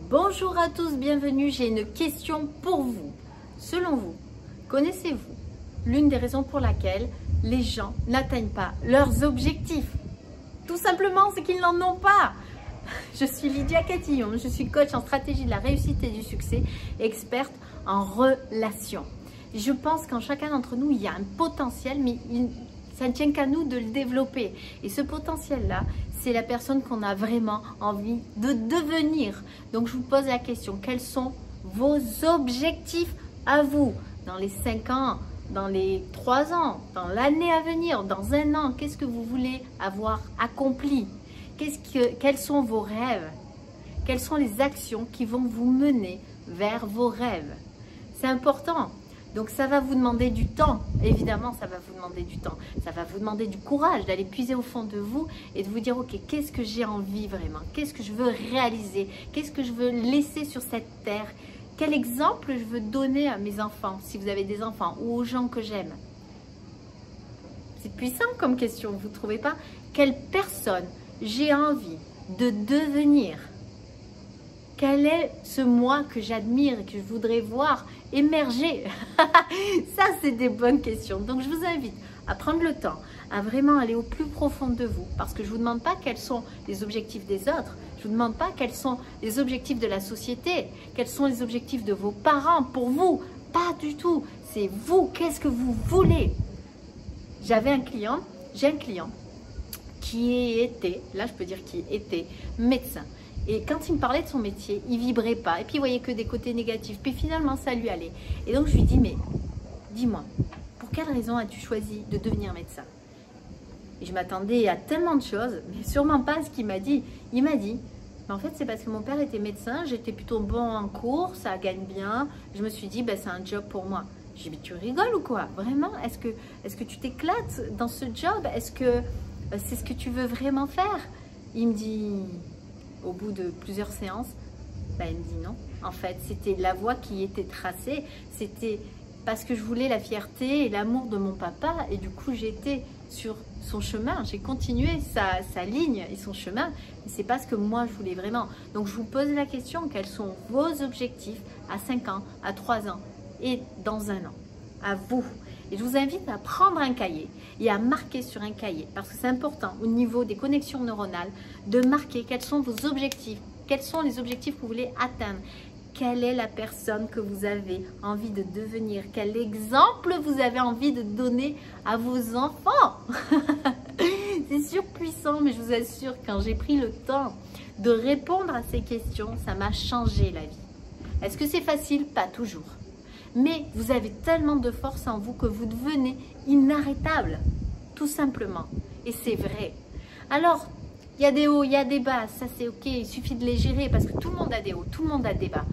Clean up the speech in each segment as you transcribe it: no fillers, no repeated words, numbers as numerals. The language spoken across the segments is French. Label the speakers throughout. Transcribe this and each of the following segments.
Speaker 1: Bonjour à tous, bienvenue. J'ai une question pour vous. Selon vous, connaissez-vous l'une des raisons pour laquelle les gens n'atteignent pas leurs objectifs? Tout simplement, c'est qu'ils n'en ont pas. Je suis Lydia Catillon, je suis coach en stratégie de la réussite et du succès, experte en relations. Je pense qu'en chacun d'entre nous, il y a un potentiel, mais ça ne tient qu'à nous de le développer. Et ce potentiel-là, c'est la personne qu'on a vraiment envie de devenir. Donc, je vous pose la question, quels sont vos objectifs à vous dans les 5 ans, dans les 3 ans, dans l'année à venir, dans un an? Qu'est-ce que vous voulez avoir accompli? Quels sont vos rêves? Quelles sont les actions qui vont vous mener vers vos rêves? C'est important. Donc ça va vous demander du temps, évidemment ça va vous demander du temps, ça va vous demander du courage d'aller puiser au fond de vous et de vous dire ok, qu'est-ce que j'ai envie vraiment, qu'est-ce que je veux réaliser, qu'est-ce que je veux laisser sur cette terre, quel exemple je veux donner à mes enfants, si vous avez des enfants, ou aux gens que j'aime. C'est puissant comme question, vous ne trouvez pas? Quelle personne j'ai envie de devenir? Quel est ce moi que j'admire et que je voudrais voir émerger? Ça, c'est des bonnes questions. Donc, je vous invite à prendre le temps, à vraiment aller au plus profond de vous. Parce que je ne vous demande pas quels sont les objectifs des autres. Je ne vous demande pas quels sont les objectifs de la société. Quels sont les objectifs de vos parents pour vous. Pas du tout. C'est vous. Qu'est-ce que vous voulez? J'ai un client qui était, là je peux dire qui était médecin. Et quand il me parlait de son métier, il vibrait pas. Et puis il voyait que des côtés négatifs. Puis finalement, ça lui allait. Et donc je lui dis, mais dis-moi, pour quelle raison as-tu choisi de devenir médecin? Et je m'attendais à tellement de choses, mais sûrement pas à ce qu'il m'a dit. Il m'a dit, mais en fait c'est parce que mon père était médecin, j'étais plutôt bon en cours, ça gagne bien. Je me suis dit, ben, c'est un job pour moi. J'ai dit, mais tu rigoles ou quoi? Vraiment? Est-ce que tu t'éclates dans ce job? Est-ce que c'est ce que tu veux vraiment faire? Il me dit... Au bout de plusieurs séances, il me dit non. En fait, c'était la voie qui était tracée. C'était parce que je voulais la fierté et l'amour de mon papa. Et du coup, j'étais sur son chemin. J'ai continué sa ligne et son chemin. Mais c'est pas ce que moi, je voulais vraiment. Donc, je vous pose la question, quels sont vos objectifs à 5 ans, à 3 ans et dans un an? À vous. Et je vous invite à prendre un cahier et à marquer sur un cahier, parce que c'est important au niveau des connexions neuronales de marquer quels sont vos objectifs, quels sont les objectifs que vous voulez atteindre, quelle est la personne que vous avez envie de devenir, quel exemple vous avez envie de donner à vos enfants. C'est surpuissant, mais je vous assure, quand j'ai pris le temps de répondre à ces questions, ça m'a changé la vie. Est-ce que c'est facile? Pas toujours. Mais vous avez tellement de force en vous que vous devenez inarrêtable, tout simplement. Et c'est vrai. Alors, il y a des hauts, il y a des bas, ça c'est ok, il suffit de les gérer parce que tout le monde a des hauts, tout le monde a des bas.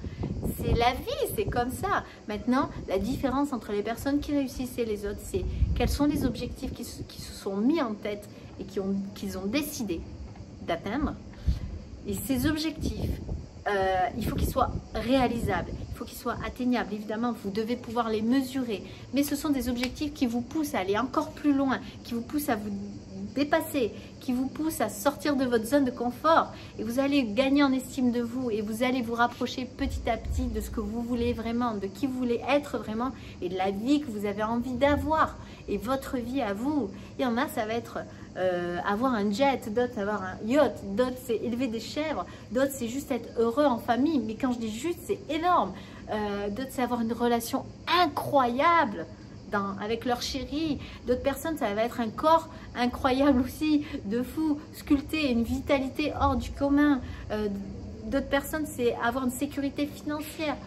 Speaker 1: C'est la vie, c'est comme ça. Maintenant, la différence entre les personnes qui réussissent et les autres, c'est quels sont les objectifs qui se sont mis en tête et qu'ils ont décidé d'atteindre. Et ces objectifs, il faut qu'ils soient réalisables, il faut qu'ils soient atteignables. Évidemment, vous devez pouvoir les mesurer. Mais ce sont des objectifs qui vous poussent à aller encore plus loin, qui vous poussent à vous dépasser, qui vous poussent à sortir de votre zone de confort. Et vous allez gagner en estime de vous et vous allez vous rapprocher petit à petit de ce que vous voulez vraiment, de qui vous voulez être vraiment et de la vie que vous avez envie d'avoir. Et votre vie à vous. Il y en a, ça va être... avoir un jet, d'autres avoir un yacht, d'autres c'est élever des chèvres, d'autres c'est juste être heureux en famille, mais quand je dis juste c'est énorme, d'autres c'est avoir une relation incroyable avec leur chérie, d'autres personnes ça va être un corps incroyable aussi, de fou, sculpté, une vitalité hors du commun, d'autres personnes c'est avoir une sécurité financière,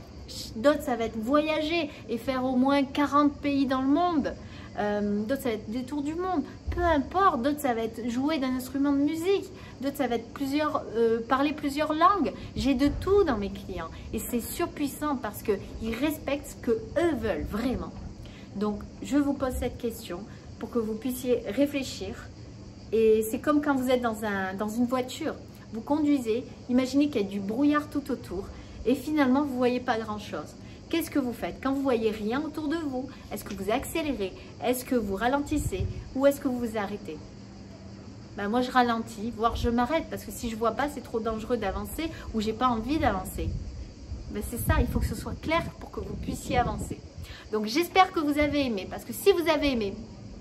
Speaker 1: d'autres ça va être voyager et faire au moins 40 pays dans le monde. D'autres ça va être des tours du monde, peu importe, d'autres ça va être jouer d'un instrument de musique, d'autres ça va être parler plusieurs langues. J'ai de tout dans mes clients et c'est surpuissant parce qu'ils respectent ce que eux veulent vraiment. Donc je vous pose cette question pour que vous puissiez réfléchir et c'est comme quand vous êtes dans une voiture, vous conduisez, imaginez qu'il y a du brouillard tout autour et finalement vous ne voyez pas grand chose. Qu'est-ce que vous faites quand vous voyez rien autour de vous? Est-ce que vous accélérez? Est-ce que vous ralentissez? Ou est-ce que vous vous arrêtez? ben moi je ralentis, voire je m'arrête parce que si je vois pas, c'est trop dangereux d'avancer ou j'ai pas envie d'avancer. Ben c'est ça, il faut que ce soit clair pour que vous puissiez avancer. Donc j'espère que vous avez aimé, parce que si vous avez aimé,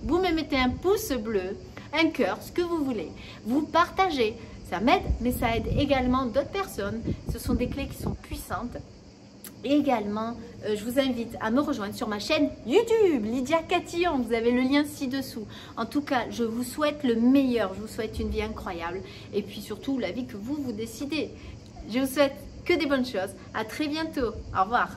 Speaker 1: vous me mettez un pouce bleu, un cœur, ce que vous voulez. Vous partagez, ça m'aide, mais ça aide également d'autres personnes. Ce sont des clés qui sont puissantes. Et également, je vous invite à me rejoindre sur ma chaîne YouTube, Lydia Catillon. Vous avez le lien ci-dessous. En tout cas, je vous souhaite le meilleur. Je vous souhaite une vie incroyable. Et puis surtout, la vie que vous décidez. Je vous souhaite que des bonnes choses. À très bientôt. Au revoir.